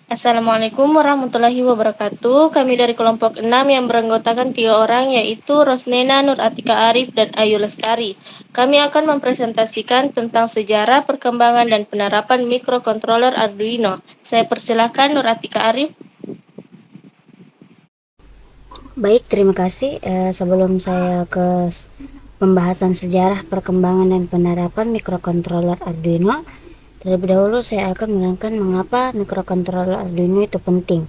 Assalamualaikum warahmatullahi wabarakatuh. Kami dari kelompok 6 yang beranggotakan 3 orang, yaitu Rosnena, Nur Atika Arif, dan Ayu Lestari. Kami akan mempresentasikan tentang sejarah, perkembangan, dan penerapan mikrokontroler Arduino. Saya persilahkan Nur Atika Arif. Baik, terima kasih. Sebelum saya ke pembahasan sejarah, perkembangan, dan penerapan mikrokontroler Arduino, terlebih dahulu saya akan menerangkan mengapa mikrokontroler Arduino itu penting.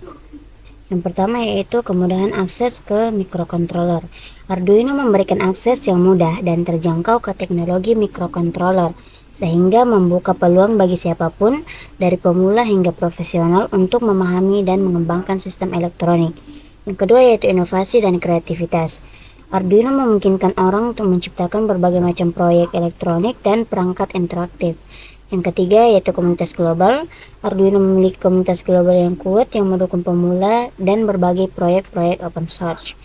Yang pertama yaitu kemudahan akses ke mikrokontroler. Arduino memberikan akses yang mudah dan terjangkau ke teknologi mikrokontroler, sehingga membuka peluang bagi siapapun, dari pemula hingga profesional, untuk memahami dan mengembangkan sistem elektronik. Yang kedua yaitu inovasi dan kreativitas. Arduino memungkinkan orang untuk menciptakan berbagai macam proyek elektronik dan perangkat interaktif. Yang ketiga yaitu komunitas global. Arduino memiliki komunitas global yang kuat yang mendukung pemula dan berbagai proyek-proyek open source.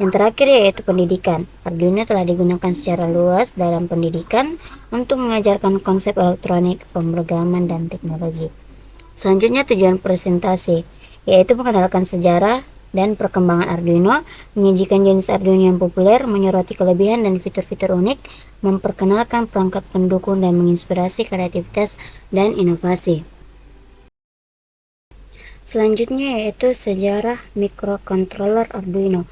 Yang terakhir yaitu pendidikan. Arduino telah digunakan secara luas dalam pendidikan untuk mengajarkan konsep elektronik, pemrograman, dan teknologi. Selanjutnya tujuan presentasi, yaitu mengenalkan sejarah dan perkembangan Arduino, menyajikan jenis Arduino yang populer, menyoroti kelebihan dan fitur-fitur unik, memperkenalkan perangkat pendukung, dan menginspirasi kreativitas dan inovasi. Selanjutnya yaitu sejarah mikrokontroler Arduino.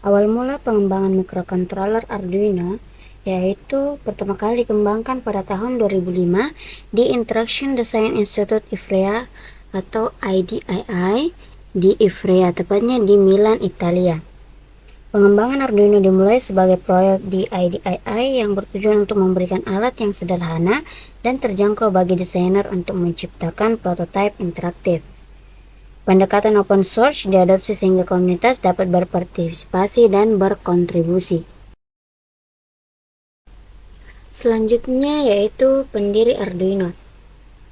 Awal mula pengembangan mikrokontroler Arduino yaitu pertama kali dikembangkan pada tahun 2005 di Interaction Design Institute Ivrea atau IDII di Ivrea, tepatnya di Milan, Italia. Pengembangan Arduino dimulai sebagai proyek di IDII yang bertujuan untuk memberikan alat yang sederhana dan terjangkau bagi desainer untuk menciptakan prototipe interaktif. Pendekatan open source diadopsi sehingga komunitas dapat berpartisipasi dan berkontribusi. Selanjutnya yaitu pendiri Arduino.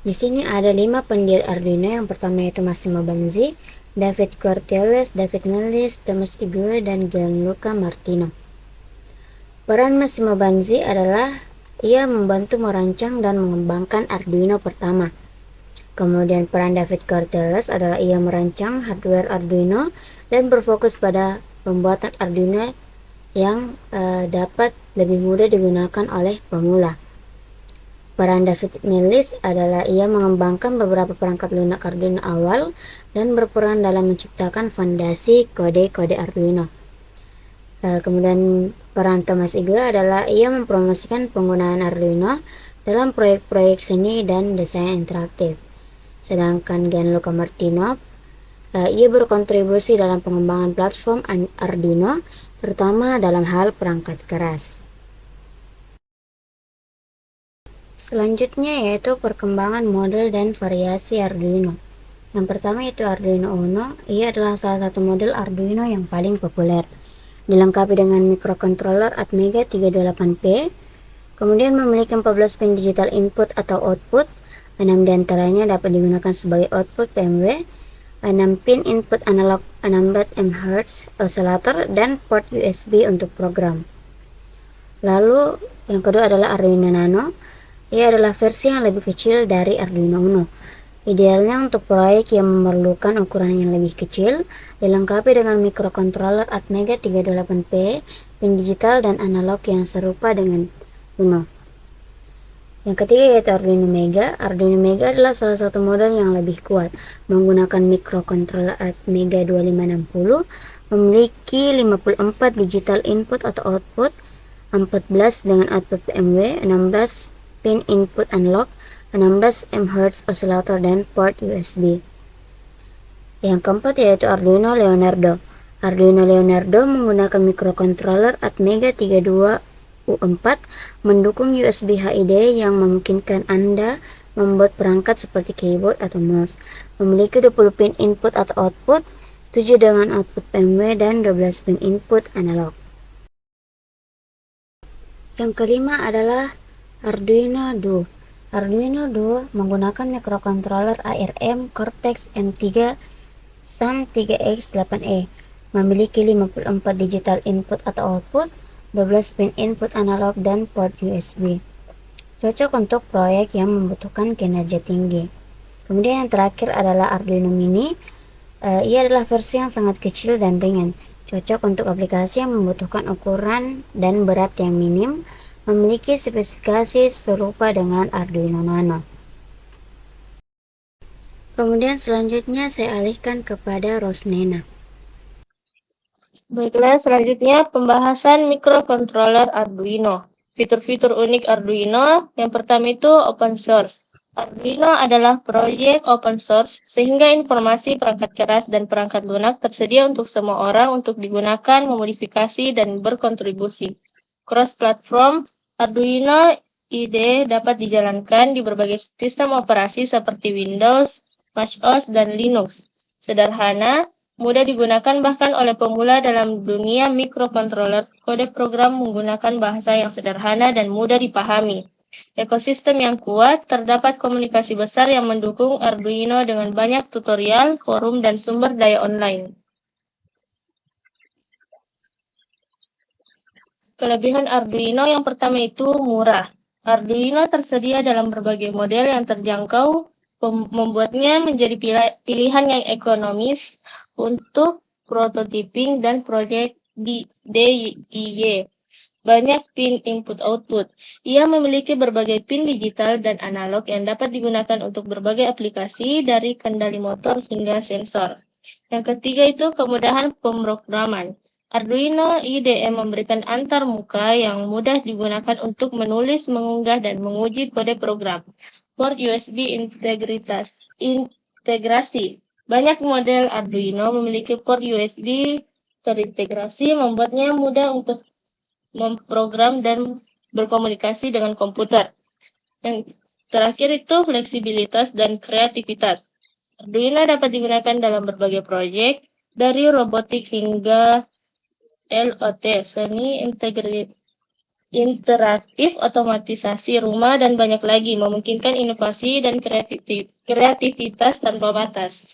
Di sini ada 5 pendiri Arduino. Yang pertama yaitu Massimo Banzi, David Cortelles, David Mellis, Thomas Igue, dan Gianluca Martino. Peran Massimo Banzi adalah ia membantu merancang dan mengembangkan Arduino pertama. Kemudian peran David Cortelles adalah ia merancang hardware Arduino dan berfokus pada pembuatan Arduino yang dapat lebih mudah digunakan oleh pemula. Peran David Mellis adalah ia mengembangkan beberapa perangkat lunak Arduino awal dan berperan dalam menciptakan fondasi kode-kode Arduino. Kemudian peran Thomas Igue adalah ia mempromosikan penggunaan Arduino dalam proyek-proyek seni dan desain interaktif. Sedangkan Gianluca Martino, ia berkontribusi dalam pengembangan platform Arduino, terutama dalam hal perangkat keras. Selanjutnya yaitu perkembangan model dan variasi Arduino. Yang pertama yaitu Arduino Uno. Ia adalah salah satu model Arduino yang paling populer, dilengkapi dengan mikrokontroler Atmega 328P, kemudian memiliki 14 pin digital input atau output. 6 diantaranya dapat digunakan sebagai output PMW, 6 pin input analog 16 MHz oscillator, dan port USB untuk program. Lalu yang kedua adalah Arduino Nano. Ia adalah versi yang lebih kecil dari Arduino Uno. Idealnya untuk proyek yang memerlukan ukuran yang lebih kecil, dilengkapi dengan mikrokontroler Atmega 328P, pin digital dan analog yang serupa dengan Uno. Yang ketiga yaitu Arduino Mega. Arduino Mega adalah salah satu model yang lebih kuat, menggunakan mikrokontroler Atmega 2560, memiliki 54 digital input atau output, 14 dengan output PMW, 16 pin input analog, 16 MHz oscillator, dan port USB. Yang keempat yaitu Arduino Leonardo. Arduino Leonardo menggunakan mikrokontroler Atmega 32U4, mendukung USB HID yang memungkinkan Anda membuat perangkat seperti keyboard atau mouse. Memiliki 20 pin input atau output, 7 dengan output PMW, dan 12 pin input analog. Yang kelima adalah Arduino Duo. Arduino Duo menggunakan mikrokontroler ARM Cortex M3 SAM3X8E, memiliki 54 digital input atau output, 12 pin input analog, dan port USB. Cocok untuk proyek yang membutuhkan kinerja tinggi. Kemudian yang terakhir adalah Arduino Mini. Ia adalah versi yang sangat kecil dan ringan, cocok untuk aplikasi yang membutuhkan ukuran dan berat yang minim, memiliki spesifikasi serupa dengan Arduino Nano. Kemudian selanjutnya saya alihkan kepada Rosnena. Baiklah, selanjutnya pembahasan microcontroller Arduino. Fitur-fitur unik Arduino, yang pertama itu open source. Arduino adalah proyek open source, sehingga informasi perangkat keras dan perangkat lunak tersedia untuk semua orang untuk digunakan, memodifikasi, dan berkontribusi. Cross-platform, Arduino IDE dapat dijalankan di berbagai sistem operasi seperti Windows, macOS, dan Linux. Sederhana, mudah digunakan bahkan oleh pemula dalam dunia mikrokontroler. Kode program menggunakan bahasa yang sederhana dan mudah dipahami. Ekosistem yang kuat, terdapat komunikasi besar yang mendukung Arduino dengan banyak tutorial, forum, dan sumber daya online. Kelebihan Arduino yang pertama itu murah. Arduino tersedia dalam berbagai model yang terjangkau, membuatnya menjadi pilihan yang ekonomis untuk prototyping dan proyek DIY. Banyak pin input-output. Ia memiliki berbagai pin digital dan analog yang dapat digunakan untuk berbagai aplikasi dari kendali motor hingga sensor. Yang ketiga itu kemudahan pemrograman. Arduino IDE memberikan antarmuka yang mudah digunakan untuk menulis, mengunggah, dan menguji kode program. Port USB integrasi. Banyak model Arduino memiliki port USB terintegrasi, membuatnya mudah untuk memprogram dan berkomunikasi dengan komputer. Yang terakhir itu fleksibilitas dan kreativitas. Arduino dapat digunakan dalam berbagai proyek, dari robotik hingga LOT, seni interaktif, otomatisasi rumah, dan banyak lagi, memungkinkan inovasi dan kreativitas tanpa batas.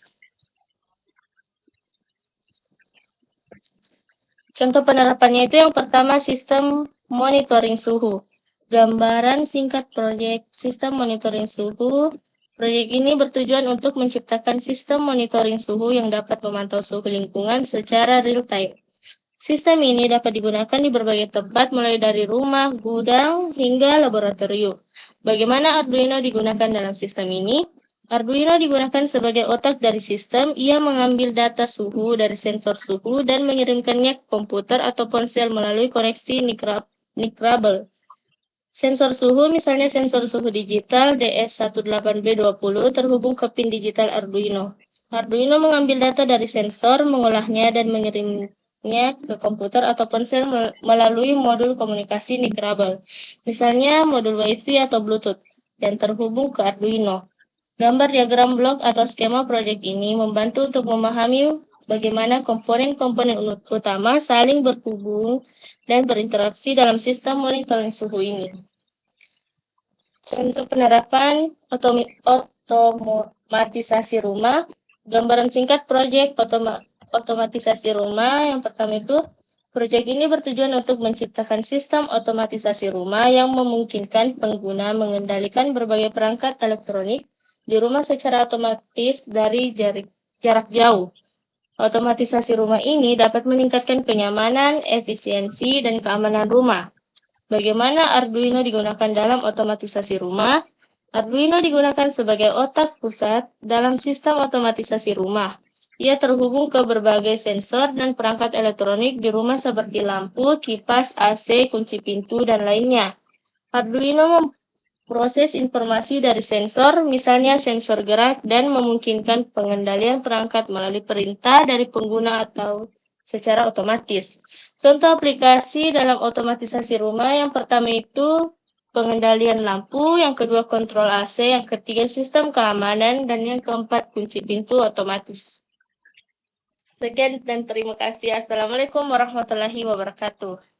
Contoh penerapannya itu yang pertama sistem monitoring suhu. Gambaran singkat proyek sistem monitoring suhu. Proyek ini bertujuan untuk menciptakan sistem monitoring suhu yang dapat memantau suhu lingkungan secara real-time. Sistem ini dapat digunakan di berbagai tempat mulai dari rumah, gudang, hingga laboratorium. Bagaimana Arduino digunakan dalam sistem ini? Arduino digunakan sebagai otak dari sistem. Ia mengambil data suhu dari sensor suhu dan mengirimkannya ke komputer atau ponsel melalui koneksi Nikrabel. Sensor suhu, misalnya sensor suhu digital DS18B20, terhubung ke pin digital Arduino. Arduino mengambil data dari sensor, mengolahnya, dan mengirimnya ke komputer atau ponsel melalui modul komunikasi Nikrabel, misalnya modul Wi-Fi atau Bluetooth, dan terhubung ke Arduino. Gambar diagram blok atau skema proyek ini membantu untuk memahami bagaimana komponen-komponen utama saling berhubung dan berinteraksi dalam sistem monitoring suhu ini. Untuk penerapan otomatisasi rumah, gambaran singkat proyek otomatisasi rumah yang pertama itu, proyek ini bertujuan untuk menciptakan sistem otomatisasi rumah yang memungkinkan pengguna mengendalikan berbagai perangkat elektronik di rumah secara otomatis dari jarak jauh. Otomatisasi rumah ini dapat meningkatkan kenyamanan, efisiensi, dan keamanan rumah. Bagaimana Arduino digunakan dalam otomatisasi rumah? Arduino digunakan sebagai otak pusat dalam sistem otomatisasi rumah. Ia terhubung ke berbagai sensor dan perangkat elektronik di rumah seperti lampu, kipas, AC, kunci pintu, dan lainnya. Arduino proses informasi dari sensor, misalnya sensor gerak, dan memungkinkan pengendalian perangkat melalui perintah dari pengguna atau secara otomatis. Contoh aplikasi dalam otomatisasi rumah yang pertama itu pengendalian lampu, yang kedua kontrol AC, yang ketiga sistem keamanan, dan yang keempat kunci pintu otomatis. Sekian dan terima kasih. Assalamualaikum warahmatullahi wabarakatuh.